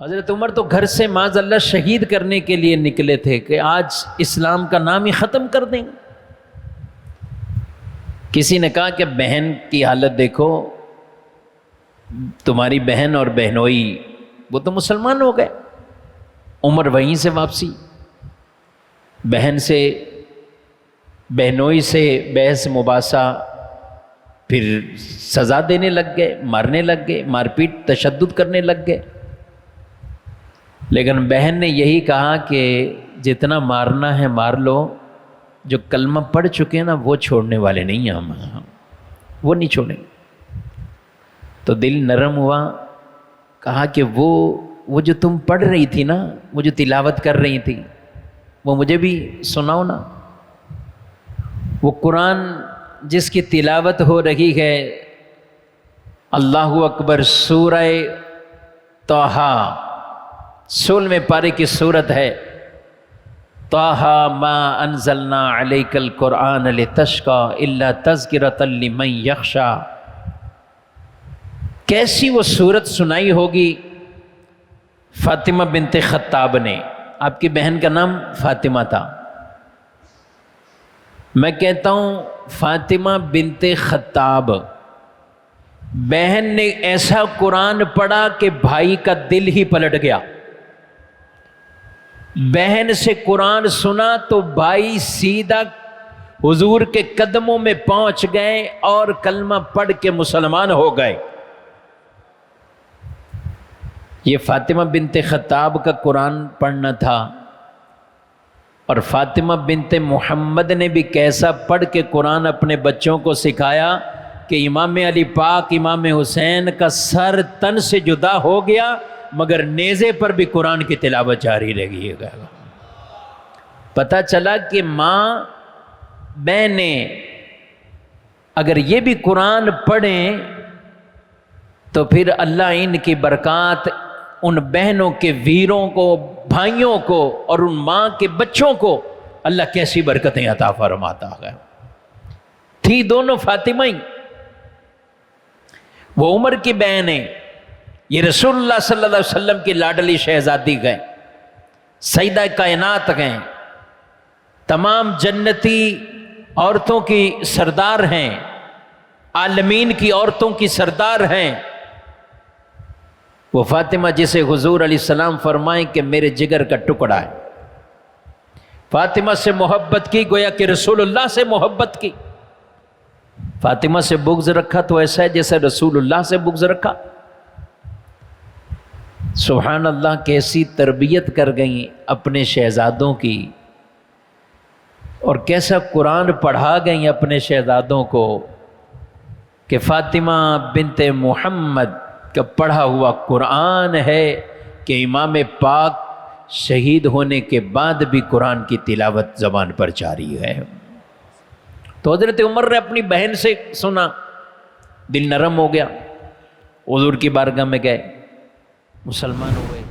حضرت عمر تو گھر سے معاذ اللہ شہید کرنے کے لیے نکلے تھے کہ آج اسلام کا نام ہی ختم کر دیں گے۔ کسی نے کہا کہ بہن کی حالت دیکھو، تمہاری بہن اور بہنوئی وہ تو مسلمان ہو گئے، عمر وہیں سے واپسی، بہن سے بہنوئی سے بحث مباحثہ، پھر سزا دینے لگ گئے، مارنے لگ گئے، مار پیٹ تشدد کرنے لگ گئے۔ لیکن بہن نے یہی کہا کہ جتنا مارنا ہے مار لو، جو کلمہ پڑھ چکے ہیں نا وہ چھوڑنے والے نہیں ہیں، ہم وہ نہیں چھوڑیں۔ تو دل نرم ہوا، کہا کہ وہ جو تم پڑھ رہی تھی نا، وہ جو تلاوت کر رہی تھی، وہ مجھے بھی سناؤ نا۔ وہ قرآن جس کی تلاوت ہو رہی ہے، اللہ اکبر، سورہ طٰہٰ 16ویں پارے کی سورت ہے، طٰہٰ ما انزلنا علیک القرآن لتشقی الا تذکرۃ لمن یخشی۔ کیسی وہ سورت سنائی ہوگی فاطمہ بنت خطاب نے، آپ کی بہن کا نام فاطمہ تھا۔ میں کہتا ہوں فاطمہ بنت خطاب، بہن نے ایسا قرآن پڑھا کہ بھائی کا دل ہی پلٹ گیا۔ بہن سے قرآن سنا تو بھائی سیدھا حضور کے قدموں میں پہنچ گئے اور کلمہ پڑھ کے مسلمان ہو گئے۔ یہ فاطمہ بنت خطاب کا قرآن پڑھنا تھا، اور فاطمہ بنت محمد نے بھی کیسا پڑھ کے قرآن اپنے بچوں کو سکھایا کہ امام علی پاک امام حسین کا سر تن سے جدا ہو گیا، مگر نیزے پر بھی قرآن کی تلاوت جاری رہی ہے۔ پتہ چلا کہ ماں بہنیں اگر یہ بھی قرآن پڑھیں تو پھر اللہ ان کی برکات ان بہنوں کے ویروں کو، بھائیوں کو، اور ان ماں کے بچوں کو اللہ کیسی برکتیں عطا فرماتا ہے۔ تھی دونوں فاطمہ ہی، وہ عمر کی بہنیں، یہ رسول اللہ صلی اللہ علیہ وسلم کی لاڈلی شہزادی گئے، سیدہ کائنات گئے، تمام جنتی عورتوں کی سردار ہیں، عالمین کی عورتوں کی سردار ہیں۔ وہ فاطمہ جسے حضور علیہ السلام فرمائیں کہ میرے جگر کا ٹکڑا ہے، فاطمہ سے محبت کی گویا کہ رسول اللہ سے محبت کی۔ فاطمہ سے بغض رکھا تو ایسا ہے جیسے رسول اللہ سے بغض رکھا۔ سبحان اللہ، کیسی تربیت کر گئیں اپنے شہزادوں کی، اور کیسا قرآن پڑھا گئیں اپنے شہزادوں کو کہ فاطمہ بنت محمد کا پڑھا ہوا قرآن ہے کہ امام پاک شہید ہونے کے بعد بھی قرآن کی تلاوت زبان پر جاری ہے۔ تو حضرت عمر نے اپنی بہن سے سنا، دل نرم ہو گیا، حضور کی بارگاہ میں گئے، مسلمان ہو گئے۔